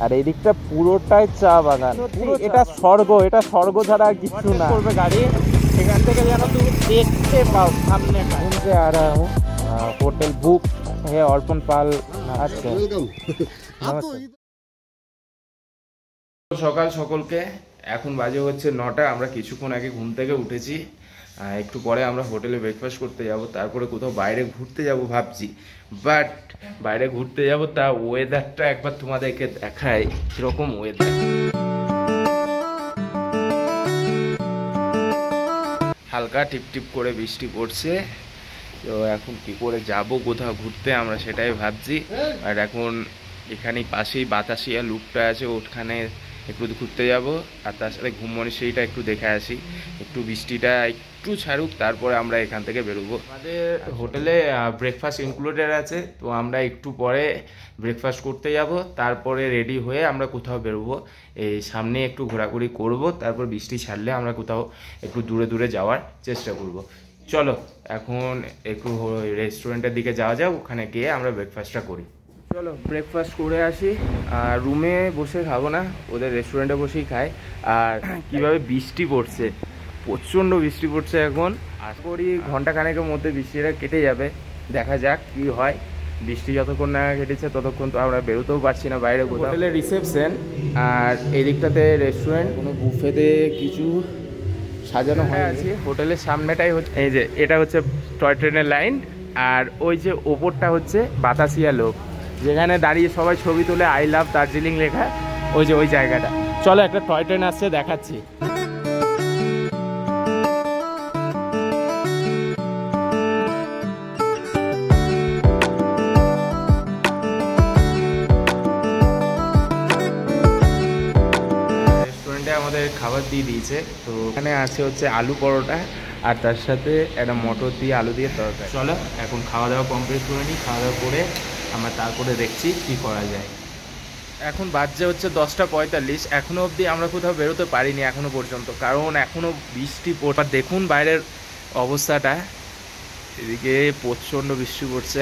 আর এই দিকটা পুরোটাই চা বাগান। এটা স্বর্গ, এটা স্বর্গ ছাড়া আর কিছু না। করবে গাড়ি এখান থেকে যেন তুমি দেখতে পাও সামনে। ঘুমতে आ रहा हूँ, होटल बुक है अर्पण पाल। আচ্ছা সকাল সকলকে, এখন বাজে হচ্ছে 9টা। আমরা কিছুক্ষণ আগে ঘুম থেকে উঠেছি। একটু পরে আমরা হোটেলে ব্রেকফাস্ট করতে যাব, তারপরে কোথাও বাইরে ঘুরতে যাব ভাবছি। বাট বাইরে ঘুরতে যাব তা ওয়েদারটা একবার তোমাদেরকে দেখাই কিরকম ওয়েদার। হালকা টিপটিপ করে বৃষ্টি পড়ছে। তো এখন কি করে যাব কোথাও ঘুরতে আমরা সেটাই ভাবছি। আর এখন এখানেই পাশেই বাতাসিয়া লুপটা আছে, ওখানে একটু ঘুরতে যাব। আর তার সাথে ঘুমমনিশ্রীটা একটু দেখে আসি, একটু বৃষ্টিটা একটু ছাড়ুক তারপরে আমরা এখান থেকে বেরোবো। আমাদের হোটেলে ব্রেকফাস্ট ইনক্লুডেড আছে, তো আমরা একটু পরে ব্রেকফাস্ট করতে যাব, তারপরে রেডি হয়ে আমরা কোথাও বেরোবো। এই সামনে একটু ঘোরাঘুরি করব, তারপর বৃষ্টি ছাড়লে আমরা কোথাও একটু দূরে দূরে যাওয়ার চেষ্টা করব। চলো এখন একটু রেস্টুরেন্টের দিকে যাওয়া যাক, ওখানে গিয়ে আমরা ব্রেকফাস্টটা করি। চলো ব্রেকফাস্ট করে আসি। আর রুমে বসে খাবো না, ওদের রেস্টুরেন্টে বসেই খাই। আর কিভাবে বৃষ্টি পড়ছে, প্রচণ্ড বৃষ্টি পড়ছে এখন। আশা করি ঘন্টাখানেকের মধ্যে বৃষ্টিটা কেটে যাবে, দেখা যাক কি হয়। বৃষ্টি যতক্ষণ না কেটেছে ততক্ষণ তো আমরা বেরোতেও পারছি না বাইরে। হোটেলের রিসেপশন আর এই দিকটাতে রেস্টুরেন্ট। কোনো বুফেতে কিছু সাজানো হয়ে আছে। হোটেলের সামনেটাই হচ্ছে এই যে, এটা হচ্ছে টয় ট্রেনের লাইন। আর ওই যে ওপরটা হচ্ছে বাতাসিয়া লোক, যেখানে দাঁড়িয়ে সবাই ছবি তুলে আই লাভ দার্জিলিং লেখা, ওই যে ওই জায়গাটা। চলো একটা টয় ট্রেন আসছে, দেখাচ্ছি। রেস্টুরেন্টে আমাদের খাবার দিয়ে দিয়েছে। তো এখানে আছে হচ্ছে আলু পরোটা, আর তার সাথে একটা মটর দিয়ে আলু দিয়ে তরকারি। চলো এখন খাওয়া দাওয়া কমপ্লিট করে নিই। খাওয়া দাওয়া করে আমরা তারপরে দেখছি কি করা যায়। এখন বাজছে হচ্ছে 10:45। এখনও অবধি আমরা কোথাও বেরোতে পারিনি এখনও পর্যন্ত, কারণ এখনও বৃষ্টি পড়ে। দেখুন বাইরের অবস্থাটা, এদিকে প্রচণ্ড বৃষ্টি পড়ছে।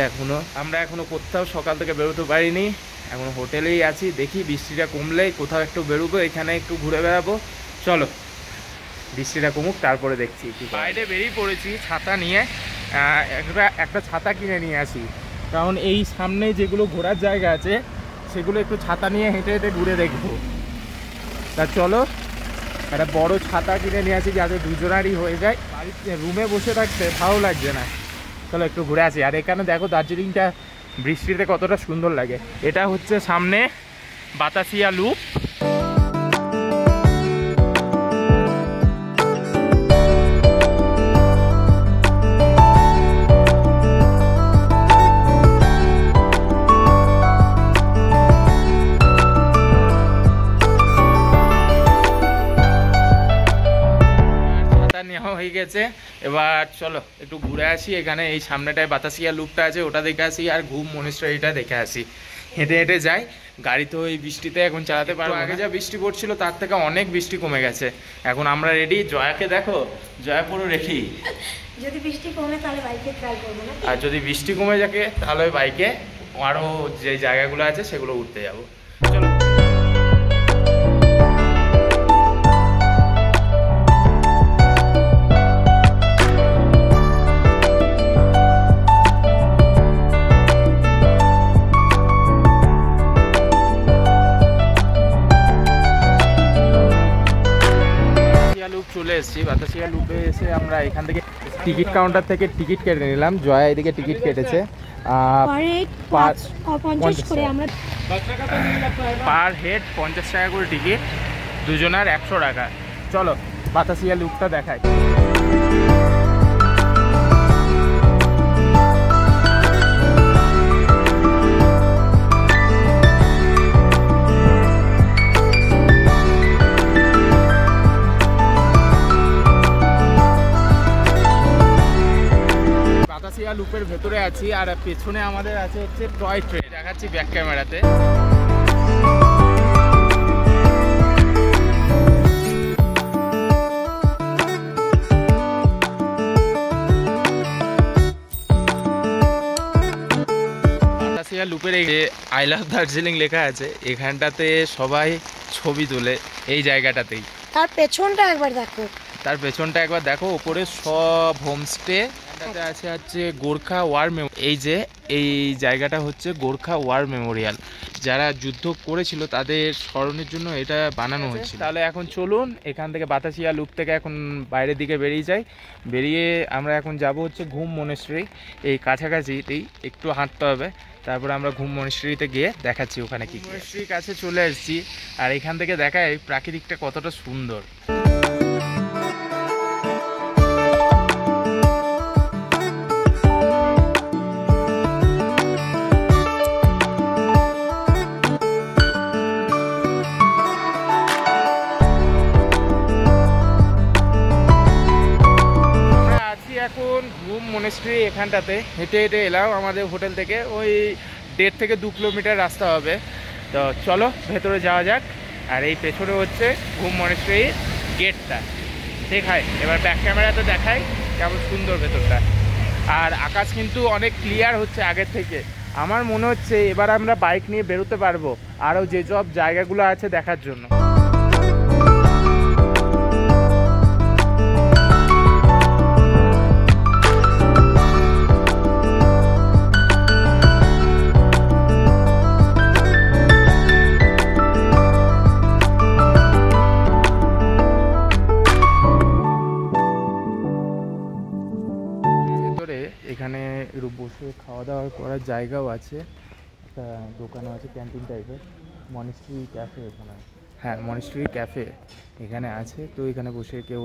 আমরা এখনও কোথাও সকাল থেকে বেরোতে পারিনি, এখন হোটেলেই আছি। দেখি বৃষ্টিটা কমলেই কোথাও একটু বেরোবো, এখানে একটু ঘুরে বেড়াবো। চলো বৃষ্টিটা কমুক তারপরে দেখছি। বাইরে বেরিয়ে পড়েছি ছাতা নিয়ে। একটা ছাতা কিনে নিয়ে আসি, কারণ এই সামনে যেগুলো ঘোরার জায়গা আছে সেগুলো একটু ছাতা নিয়ে হেঁটে হেঁটে ঘুরে দেখবো। তা চলো একটা বড় ছাতা কিনে নিয়ে আসি, যাতে দুজনারই হয়ে যায়। বাড়িতে রুমে বসে থাকতে ভালো লাগছে না, চলো একটু ঘুরে আসি। আর এখানে দেখো দার্জিলিংটা বৃষ্টিতে কতটা সুন্দর লাগে। এটা হচ্ছে সামনে বাতাসিয়া লুপ। নেওয়া হয়ে গেছে, এবার চলো একটু ঘুরে আসি। এখানে এই সামনেটায় বাতাসিয়া লুপটা আছে, ওটা দেখে আসি। আর ঘুম মনিস্ট্রিটা দেখে আসি। হেঁটে হেঁটে যাই, গাড়ি তো এই বৃষ্টিতে এখন চালাতে পারবো। আগে যা বৃষ্টি পড়ছিল তার থেকে অনেক বৃষ্টি কমে গেছে। এখন আমরা রেডি। জয়াকে দেখো, জয়া পুরো রেডি। যদি বৃষ্টি কমে তাহলে বাইকে ট্রাই করবো না, আর যদি বৃষ্টি কমে যাকে তাহলে বাইকে আরও যে জায়গাগুলো আছে সেগুলো উঠতে যাবো। চলো চলে এসেছি। বাতাসিয়া লুপে এসে আমরা এখান থেকে টিকিট কাউন্টার থেকে টিকিট কেটে নিলাম। জয়া এদিকে টিকিট কেটেছে। পার হেড 50 টাকা করে টিকিট, দুজনার 100 টাকা। চলো বাতাসিয়া লুপটা দেখাই। লুপের ভেতরে আছি, আর পেছনে আমাদের আছে হচ্ছে টয় ট্রেন। দেখাচ্ছি ব্যাক ক্যামেরাতে। বাতাসিয়া লুপের এই আই লাভ দার্জিলিং লেখা আছে, এখানটাতে সবাই ছবি তোলে এই জায়গাটাতেই। তার পেছনটা একবার দেখো, তার পেছনটা একবার দেখো, ওপরে সব হোমস্টে আছে হচ্ছে গোর্খা ওয়ার এই যে এই জায়গাটা হচ্ছে গোর্খা ওয়ার মেমোরিয়াল, যারা যুদ্ধ করেছিল তাদের স্মরণের জন্য এটা বানানো হয়েছিল। তাহলে এখন চলুন এখান থেকে বাতাসিয়া লুপ থেকে এখন বাইরের দিকে বেরিয়ে যাই। বেরিয়ে আমরা এখন যাব হচ্ছে ঘুম মনেস্ট্রি, এই কাছাকাছিতেই একটু হাঁটতে হবে। তারপরে আমরা ঘুম মনেস্ট্রিতে গিয়ে দেখাচ্ছি ওখানে কি। মনেস্ট্রির কাছে চলে এসেছি, আর এখান থেকে দেখায় প্রাকৃতিকটা কতটা সুন্দর। এখন ঘুম মনেস্ট্রি এখানটাতে হেঁটে হেঁটে এলাম আমাদের হোটেল থেকে, ওই 1.5 থেকে 2 কিলোমিটার রাস্তা হবে। তো চলো ভেতরে যাওয়া যাক। আর এই পেছনে হচ্ছে ঘুম মনেস্ট্রির গেটটা, দেখায় এবার ব্যাক ক্যামেরাতে দেখায় কেমন সুন্দর ভেতরটা। আর আকাশ কিন্তু অনেক ক্লিয়ার হচ্ছে আগের থেকে। আমার মনে হচ্ছে এবার আমরা বাইক নিয়ে বেরোতে পারবো আরও যেসব জায়গাগুলো আছে দেখার জন্য। এখানে একটু বসে খাওয়া দাওয়া করার জায়গাও আছে, একটা দোকানও আছে ক্যান্টিন টাইপের। মনেস্ট্রি ক্যাফে এখানে, হ্যাঁ মনেস্ট্রি ক্যাফে এখানে আছে। তো এখানে বসে কেউ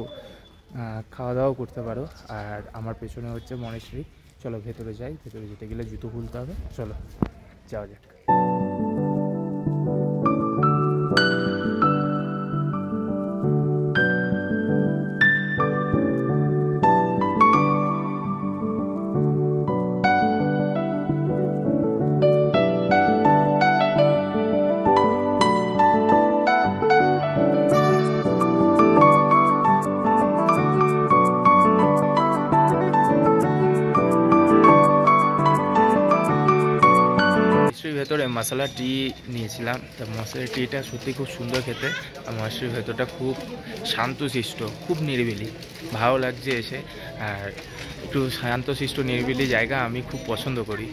খাওয়া দাওয়াও করতে পারো। আর আমার পেছনে হচ্ছে মনেস্ট্রি। চলো ভেতরে যাই, ভেতরে যেতে গেলে জুতো খুলতে হবে, চলো যাওয়া যাক। ভেতরে মশলা টি নিয়েছিলাম, তো মশলা টিটা সত্যি খুব সুন্দর খেতে। আর মশলার ভেতরটা খুব শান্তশিষ্ট, খুব নিরিবিলি, ভালো লাগছে এসে। আর একটু শান্তশিষ্ট নিরিবিলি জায়গা আমি খুব পছন্দ করি।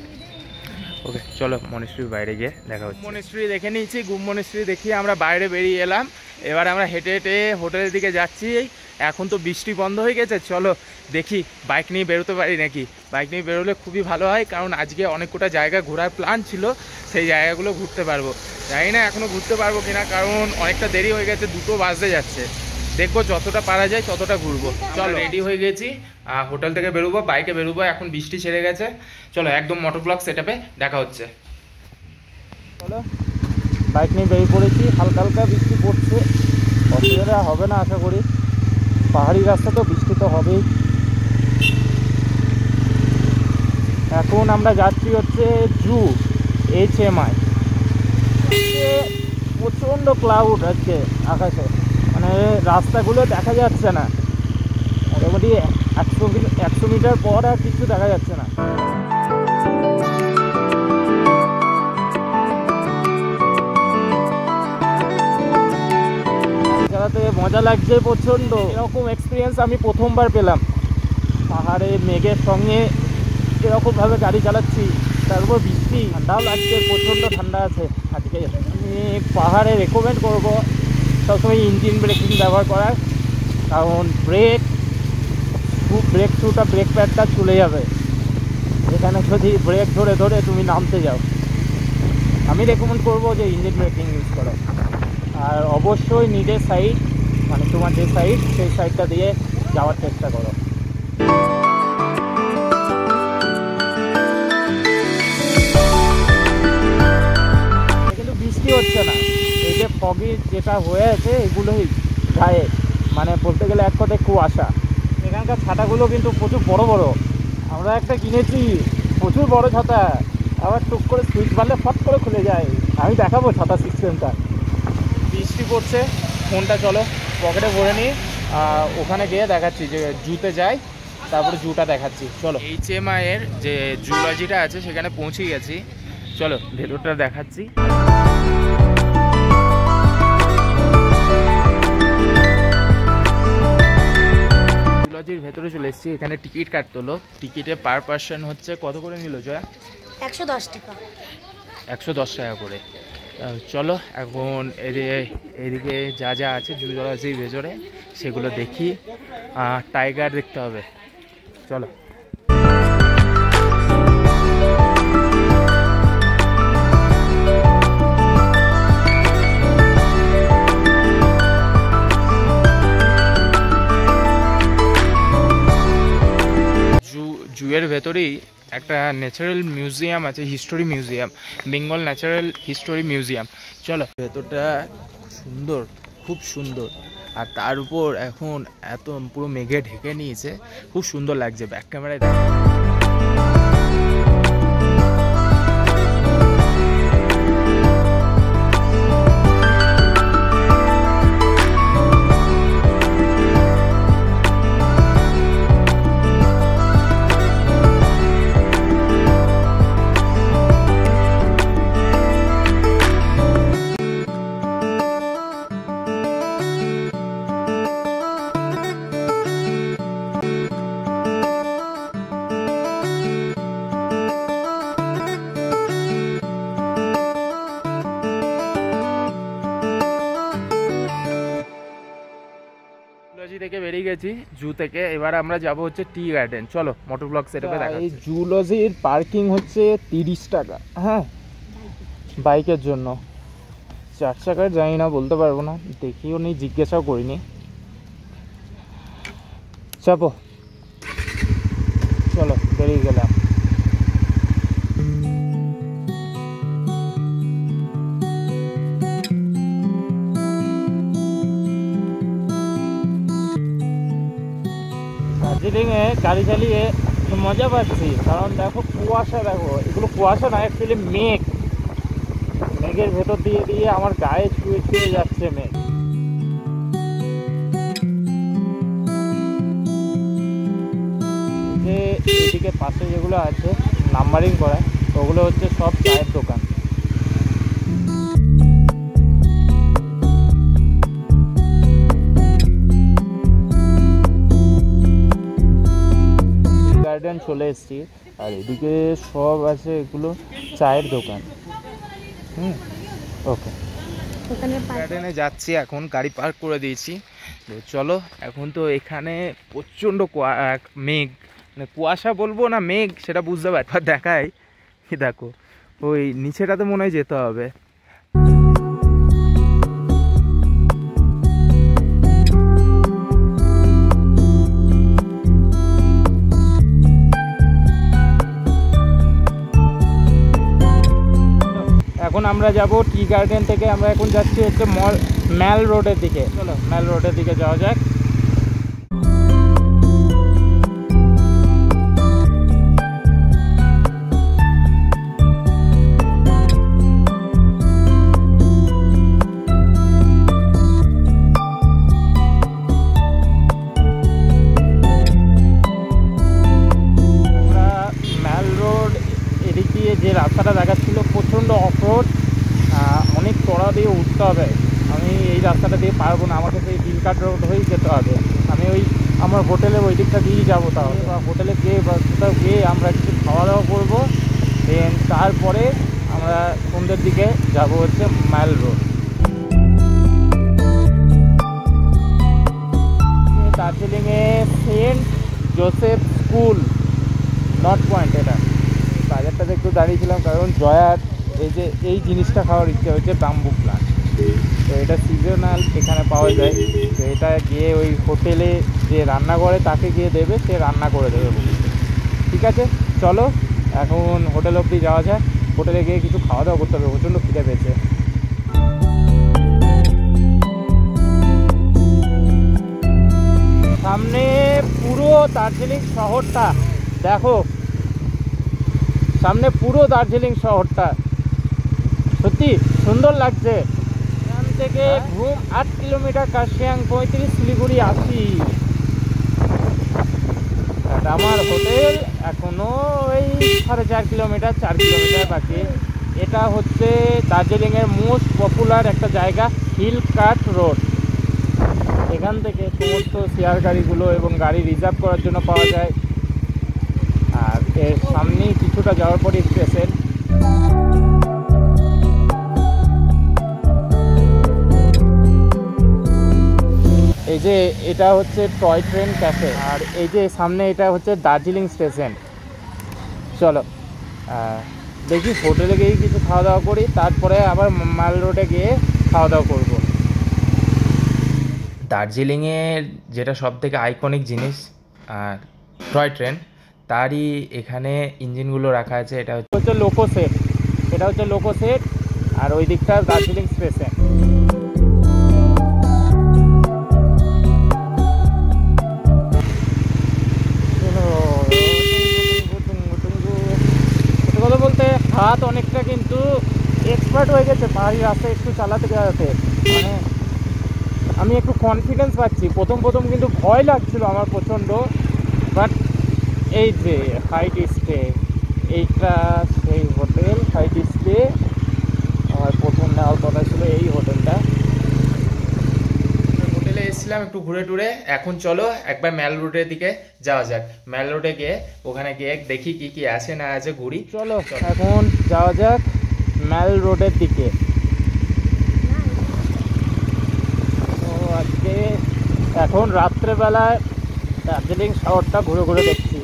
ওকে চলো মনেস্ট্রির বাইরে গিয়ে দেখা হচ্ছে। মনেস্ট্রি দেখে নিয়েছি, ঘুম মনেস্ট্রি দেখিয়ে আমরা বাইরে বেরিয়ে এলাম। এবার আমরা হেঁটে হেঁটে হোটেলের দিকে যাচ্ছি। এখন তো বৃষ্টি বন্ধ হয়ে গেছে, চলো দেখি বাইক নিয়ে বেরোতে পারি নাকি। বাইক নিয়ে বেরোলে খুবই ভালো হয়, কারণ আজকে অনেক কটা জায়গা ঘোরার প্ল্যান ছিল, সেই জায়গাগুলো ঘুরতে পারবো। জানি না এখনও ঘুরতে পারবো কিনা, কারণ অনেকটা দেরি হয়ে গেছে, 2টো বাজতে যাচ্ছে। দেখবো যতটা পারা যায় ততটা ঘুরবো। চলো রেডি হয়ে গেছি, হোটেল থেকে বেরোবো, বাইকে বেরোবো। এখন বৃষ্টি ছেড়ে গেছে, চলো একদম মোটর ব্লগ সেটআপে দেখা হচ্ছে। চলো বাইক নিয়ে বেরিয়ে পড়েছি, হালকা হালকা বৃষ্টি পড়ছে, অসুবিধা হবে না আশা করি। পাহাড়ি রাস্তা তো বৃষ্টি তো হবেই। এখন আমরা যাচ্ছি হচ্ছে জু HMI। প্রচণ্ড ক্লাউড আছে আকাশে, মানে রাস্তাগুলো দেখা যাচ্ছে না। মোটামুটি 100 মিটার পর আর কিছু দেখা যাচ্ছে না। চালাতে মজা লাগছে প্রচণ্ড। এরকম এক্সপিরিয়েন্স আমি প্রথমবার পেলাম, পাহাড়ে মেঘের সঙ্গে এরকমভাবে গাড়ি চালাচ্ছি, তারপর বৃষ্টি, ঠান্ডাও লাগছে, প্রচণ্ড ঠান্ডা আছে আজকে। আমি পাহাড়ে রেকমেন্ড করবো সবসময় ইঞ্জিন ব্রেকিং ব্যবহার করার, কারণ ব্রেক শুটা ব্রেক প্যাডটা চলে যাবে এখানে যদি ব্রেক ধরে ধরে তুমি নামতে যাও। আমি রেকমেন্ড করবো যে ইঞ্জিন ব্রেকিং ইউজ করো। আর অবশ্যই নিজের সাইড, মানে তোমার যে সাইড সেই সাইডটা দিয়ে যাওয়ার চেষ্টা করো। কিন্তু বৃষ্টি হচ্ছে না, এই যে ফগি যেটা হয়ে আছে এগুলোই গায়ে, মানে বলতে গেলে এক কথায় কুয়াশা। এখানকার ছাতাগুলো কিন্তু প্রচুর বড় বড়, আমরা একটা কিনেছি প্রচুর বড় ছাতা, আবার টুক করে সুইচ মারলে ফট করে খুলে যায়। আমি দেখাবো ছাতা সিস্টেমটা। বৃষ্টি পড়ছে, ফোনটা চলো পকেটে ভরে নিই, ওখানে গিয়ে দেখাচ্ছি যে জুতে যাই, তারপরে জুটা দেখাচ্ছি। চলো HMI এর যে জুলজিটা আছে সেখানে পৌঁছে গেছি। চলো ভেতরটা দেখাচ্ছি। জুলজির ভেতরে চলে এসেছি। এখানে টিকিট কাটতে হলো। টিকিটে পার পার্সন হচ্ছে কত করে নিল জয়া? 110 টাকা। 110 টাকা করে। চলো এখন এদিকে যা যা আছে জুলজির ভেতরে সেগুলো দেখি। টাইগার দেখতে হবে, চলো। জুয়ের ভেতরেই একটা ন্যাচারাল মিউজিয়াম আছে, history museum, Bengal natural history museum. চলো, ভেতরটা সুন্দর, খুব সুন্দর। আর তার উপর এখন এত পুরো মেঘে ঢেকে নিয়েছে, খুব সুন্দর লাগছে ব্যাক ক্যামেরায় দেখা। থেকে বেরিয়ে গেছি জু থেকে। এবার আমরা যাব হচ্ছে টি গার্ডেন। চলো মোটর ব্লগ সেটআপে দেখা। এই জুলজির পার্কিং হচ্ছে 30 টাকা, হ্যাঁ, বাইকের জন্য। 4 চাকার জানি না, বলতে পারবো না, দেখিও নি, জিজ্ঞাসাও করিনি। চাপো, চলো বেরিয়ে গেলাম। দার্জিলিংয়ে গাড়ি চালিয়ে মজা পাচ্ছি, কারণ দেখো কুয়াশা, দেখো এগুলো কুয়াশা না, অ্যাকচুয়ালি মেঘ। মেঘের ভেতর দিয়ে দিয়ে আমার গায়ে ছুঁয়ে ছুঁয়ে যাচ্ছে মেঘ। যে এদিকে পাশে যেগুলো আছে নাম্বারিং করা, ওগুলো হচ্ছে সব চায়ের দোকান। গার্ডেন চলে এসেছি, আর এদিকে সব আছে এগুলো চায়ের দোকান। ওকে, গার্ডেনে যাচ্ছি এখন, গাড়ি পার্ক করে দিয়েছি। চলো, এখন তো এখানে প্রচণ্ড মেঘ, মানে কুয়াশা বলবো না মেঘ সেটা বুঝতে পারবো, দেখায় কি দেখো ওই নিচেটাতে মনে হয় যেতে হবে। এখন আমরা যাব টি গার্ডেন থেকে, আমরা এখন যাচ্ছি হচ্ছে ম্যাল রোডের দিকে। চলো ম্যাল রোডের দিকে যাওয়া যাক। যে রাস্তাটা দেখাচ্ছিল প্রচণ্ড অফরোড, অনেক চড়া দিয়ে উঠতে হবে। আমি এই রাস্তাটা দিয়ে পারবো না, আমাকে সেই বিলকাট রোড হয়েই যেতে হবে। আমি ওই আমার হোটেলে ওই দিকটা দিয়েই যাবো, তাহলে বা হোটেলে গিয়ে বা কোথাও গিয়ে আমরা কিছু খাওয়া দাওয়া করবো, দেন তারপরে আমরা সন্ধ্যের দিকে যাব হচ্ছে ম্যাল রোড। দার্জিলিংয়ে saint Joseph school north point, এটা বাজারটাতে একটু দাঁড়িয়েছিলাম, কারণ জয়ার এই জিনিসটা খাওয়ার ইচ্ছে হচ্ছে, বাম্বু প্লান্ট। তো এটা সিজনাল এখানে পাওয়া যায়। তো এটা গিয়ে ওই হোটেলে যে রান্না করে তাকে গিয়ে দেবে, সে রান্না করে দেবে বলে। ঠিক আছে, চলো এখন হোটেল অবধি যাওয়া যায়। হোটেলে গিয়ে কিছু খাওয়া দাওয়া করতে হবে, প্রচণ্ড খিদে পেয়েছে। সামনে পুরো দার্জিলিং শহরটা দেখো, সামনে পুরো দার্জিলিং শহরটা, সত্যি সুন্দর লাগছে। এখান থেকে ঘুম 8 কিলোমিটার, কার্শিয়াং 35, শিলিগুড়ি 80। আর আমার হোটেল এখনো ওই 4.5 কিলোমিটার, 4 কিলোমিটার বাকি। এটা হচ্ছে দার্জিলিংয়ের মোস্ট পপুলার একটা জায়গা, হিল কাট রোড। এখান থেকে সমস্ত শেয়ার গাড়িগুলো এবং গাড়ি রিজার্ভ করার জন্য পাওয়া যায়। আর এর সামনেই কিছুটা যাওয়ার পরই স্টেশন। এই যে এটা হচ্ছে টয় ট্রেন ক্যাফে, আর এই যে সামনে এটা হচ্ছে দার্জিলিং স্টেশন। চলো দেখি হোটেলে গিয়ে কিছু খাওয়া দাওয়া করি, তারপরে আবার মাল রোডে গিয়ে খাওয়া দাওয়া করবো। দার্জিলিংয়ের যেটা সবথেকে আইকনিক জিনিস আর টয় ট্রেন, তারই এখানে ইঞ্জিনগুলো রাখা আছে। এটা হচ্ছে লোকো সেট, এটা হচ্ছে লোকো সেট, আর ওই দিকটা দার্জিলিং স্টেশন। কথা বলতে হাত অনেকটা কিন্তু এক্সপার্ট হয়ে গেছে পাহাড়ি রাস্তায় একটু চালাতে চালাতে। মানে আমি একটু কনফিডেন্স পাচ্ছি। প্রথম কিন্তু ভয় লাগছিল আমার প্রচণ্ড, বাট এই যে হাইট স্টে, এইটা সেই হোটেল হাইট স্টে। আমার প্রথম নেওয়ার কথা ছিল এই হোটেলটা। হোটেলে এসেছিলাম একটু ঘুরে টুরে, এখন চলো একবার ম্যাল রোডের দিকে যাওয়া যাক। ম্যাল রোডে গিয়ে ওখানে গিয়ে দেখি কি কি আছে না আছে, ঘুরি। চলো এখন যাওয়া যাক ম্যাল রোডের দিকে। তো আজকে এখন রাত্রেবেলায় দার্জিলিং শহরটা ঘুরে ঘুরে দেখছি।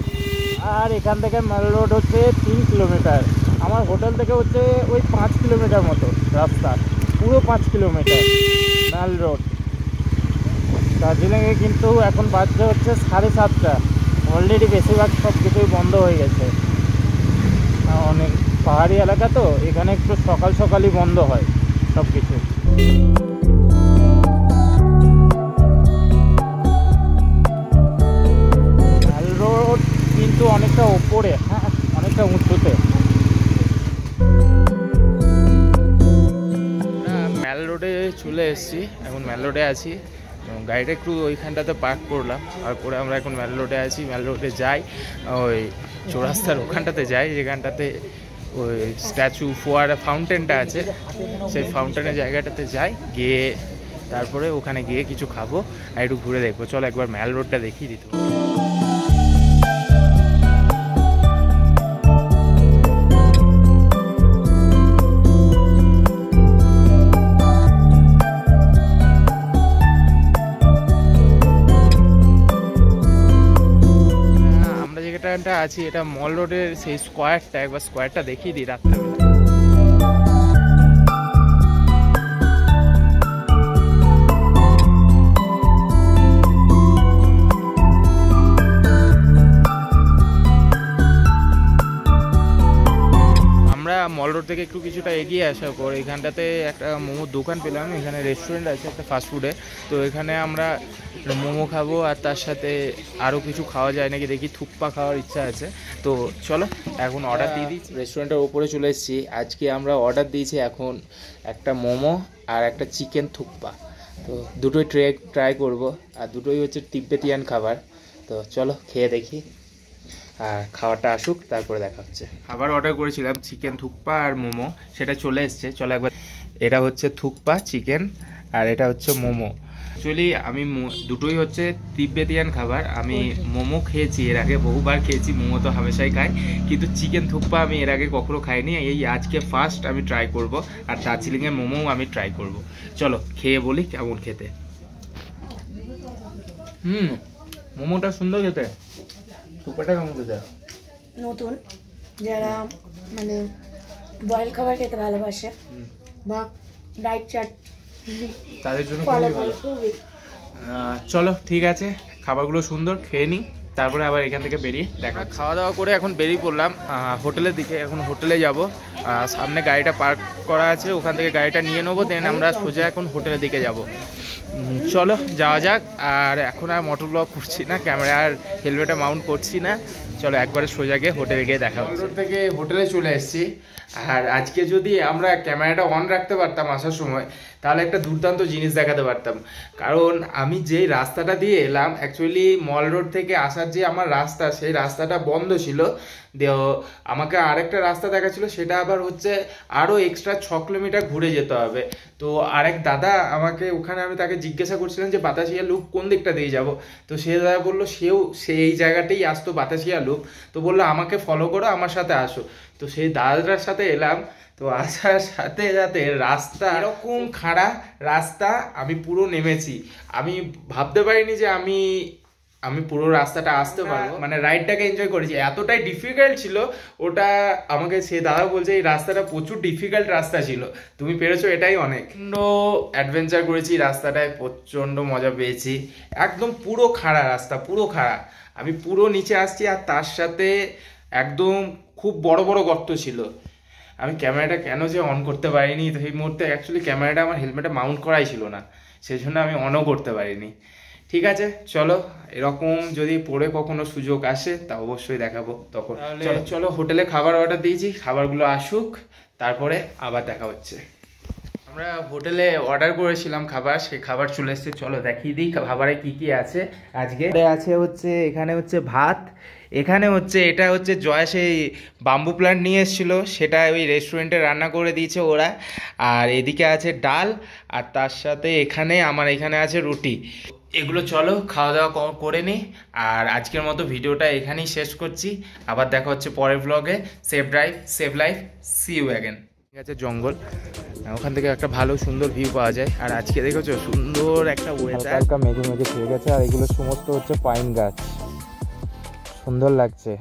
আর এখান থেকে ম্যাল রোড হচ্ছে 3 কিলোমিটার। আমার হোটেল থেকে হচ্ছে ওই 5 কিলোমিটার মতো রাস্তা, পুরো 5 কিলোমিটার ম্যাল রোড। দার্জিলিংয়ে কিন্তু এখন বাজছে হচ্ছে 7:30। অলরেডি বেশিরভাগ সব কিছুই বন্ধ হয়ে গেছে। অনেক পাহাড়ি এলাকা তো, এখানে একটু সকাল সকালই বন্ধ হয় সব কিছু। ম্যাল রোড কিন্তু অনেকটা ওপরে, হ্যাঁ অনেকটা উঁচুতে। ম্যাল রোডে চলে এসেছি, এখন ম্যাল রোডে আছি। গাড়িটা একটু ওইখানটাতে পার্ক করলাম, আর করে আমরা এখন ম্যাল রোডে আছি। ম্যাল রোডে যাই, ওই চৌরাস্তার ওখানটাতে যাই যেখানটাতে ওই স্ট্যাচু ফোয়ারা ফাউন্টেনটা আছে, সেই ফাউন্টেনের জায়গাটাতে যাই, গিয়ে তারপরে ওখানে গিয়ে কিছু খাবো আর একটু ঘুরে দেখবো। চলো একবার ম্যাল রোডটা দেখিয়ে দিত। যেখানটা আছি এটা মল রোডের সেই স্কোয়ারটা, একবার স্কোয়ারটা দেখিয়ে দিই রাত্রেবেলা। আমরা মল রোড থেকে একটু কিছুটা এগিয়ে আসার পর এখানটাতে একটা মোমোর দোকান পেলাম। এখানে রেস্টুরেন্ট আছে একটা ফাস্টফুডে, তো এখানে আমরা মোমো খাবো আর তার সাথে আরও কিছু খাওয়া যায় নাকি দেখি। থুপ্পা খাওয়ার ইচ্ছা আছে, তো চলো এখন অর্ডার দিয়ে দিই। রেস্টুরেন্টের ওপরে চলে এসেছি। আজকে আমরা অর্ডার দিয়েছি এখন একটা মোমো আর একটা চিকেন থুপ্পা, তো দুটোই ট্রাই করব। আর দুটোই হচ্ছে তিব্বেতিয়ান খাবার, তো চলো খেয়ে দেখি আর খাওয়াটা আসুক তারপরে দেখা হচ্ছে। খাবার অর্ডার করেছিলাম চিকেন থুপ্পা আর মোমো, সেটা চলে এসছে। চলো একবার, এটা হচ্ছে থুপ্পা চিকেন আর এটা হচ্ছে মোমো। অ্যাকচুয়ালি আমি দুটোই হচ্ছে তিব্বেতিয়ান খাবার। আমি মোমো খেয়েছি এর আগে, বহুবার খেয়েছি, মোমো তো হামেশাই খাই, কিন্তু চিকেন থুপ্পা আমি এর আগে কখনো খাইনি। এই আজকে ফার্স্ট আমি ট্রাই করব, আর দার্জিলিংয়ের মোমোও আমি ট্রাই করব। চলো খেয়ে বলি কেমন খেতে। মোমোটা সুন্দর খেতে, থুপ্পাটা কেমন খেতে? নতুন যারা মানে বয়েল খাবার খেতে ভালোবাসে বা ডাইট চাট তাদের জন্য খুবই ভালো। চলো ঠিক আছে, খাবারগুলো সুন্দর, খেয়ে নিই, তারপরে আবার এখান থেকে বেরিয়ে দেখা। খাওয়া দাওয়া করে এখন বেরিয়ে পড়লাম হোটেলের দিকে। এখন হোটেলে যাব, সামনে গাড়িটা পার্ক করা আছে, ওখান থেকে গাড়িটা নিয়ে নেবো, দেন আমরা সোজা এখন হোটেলের দিকে যাব। চলো যাওয়া যাক। আর এখন আর মোটর ব্লগ করছি না, ক্যামেরা আর হেলমেটে মাউন্ট করছি না। চলো একবারে সোজা গিয়ে হোটেলে গিয়ে দেখা হচ্ছে। রোড থেকে হোটেলে চলে এসেছি। আর আজকে যদি আমরা ক্যামেরাটা অন রাখতে পারতাম আসার সময়, তাহলে একটা দুর্দান্ত জিনিস দেখাতে পারতাম। কারণ আমি যেই রাস্তাটা দিয়ে এলাম, অ্যাকচুয়ালি মল রোড থেকে আসার যে আমার রাস্তা, সেই রাস্তাটা বন্ধ ছিল। আমাকে আরেকটা রাস্তা দেখাচ্ছিল, সেটা আবার হচ্ছে আরও এক্সট্রা 6 কিলোমিটার ঘুরে যেতে হবে। তো আরেক দাদা আমাকে ওখানে, আমি তাকে জিজ্ঞাসা করছিলাম যে বাতাসিয়া লুপ কোন দিকটা দিয়ে যাব। তো সে দাদা বললো সেই জায়গাতেই আসতো বাতাসিয়া লুপ। তো বললো আমাকে ফলো করো, আমার সাথে আসো। তো সেই দাদাটার সাথে এলাম। তো আসার সাথে সাথে রাস্তা এরকম খাড়া রাস্তা, আমি পুরো নেমেছি। আমি ভাবতে পারিনি যে আমি পুরো রাস্তাটা আসতে পারবো, মানে রাইডটাকে এনজয় করেছি। এতটাই ডিফিকাল্ট ছিল ওটা। আমাকে সে দাদা বলছে এই রাস্তাটা প্রচুর ডিফিকাল্ট রাস্তা ছিল, তুমি পেরেছো, এটাই অনেক। অ্যাডভেঞ্চার করেছি রাস্তাটায়, প্রচণ্ড মজা পেয়েছি। একদম পুরো খাড়া রাস্তা, পুরো খাড়া। আমি পুরো নিচে আসছি, আর তার সাথে একদম খুব বড় বড় গর্ত ছিল। আমি ক্যামেরাটা কেন যে অন করতে পারিনি, তো এই মুহূর্তে অ্যাকচুয়ালি ক্যামেরাটা আমার হেলমেটে মাউন্ট করাই ছিল না, সেই জন্য আমি অনও করতে পারিনি। ঠিক আছে, চলো, এরকম যদি পরে কখনো সুযোগ আসে তা অবশ্যই দেখাবো তখন। চলো হোটেলে খাবার অর্ডার দিয়েছি, খাবারগুলো আসুক, তারপরে আবার দেখা হচ্ছে। আমরা হোটেলে অর্ডার করেছিলাম খাবার, সেই খাবার চলে এসেছে। চলো দেখিয়ে দিই খাবারে কি কি আছে আজকে। আছে হচ্ছে, এখানে হচ্ছে ভাত, এখানে হচ্ছে এটা হচ্ছে জয় সেই বাম্বু প্ল্যান্ট নিয়ে এসেছিলো, সেটা ওই রেস্টুরেন্টে রান্না করে দিয়েছে ওরা। আর এদিকে আছে ডাল, আর তার সাথে এখানে আছে রুটি। এগুলো চলো খাওয়া দাওয়া করে নিই। আর আজকের মতো ভিডিওটা এখানেই শেষ করছি। আবার দেখা হচ্ছে পরের ব্লগে। Save drive, save life, see you again. ঠিক আছে, জঙ্গল, ওখান থেকে একটা ভালো সুন্দর ভিউ পাওয়া যায়। আর আজকে দেখেছো সুন্দর একটা ওয়েদার, হালকা মেঘে মেঘে ছেয়ে গেছে। আর এগুলো সমস্ত হচ্ছে পাইন গাছ, সুন্দর লাগছে।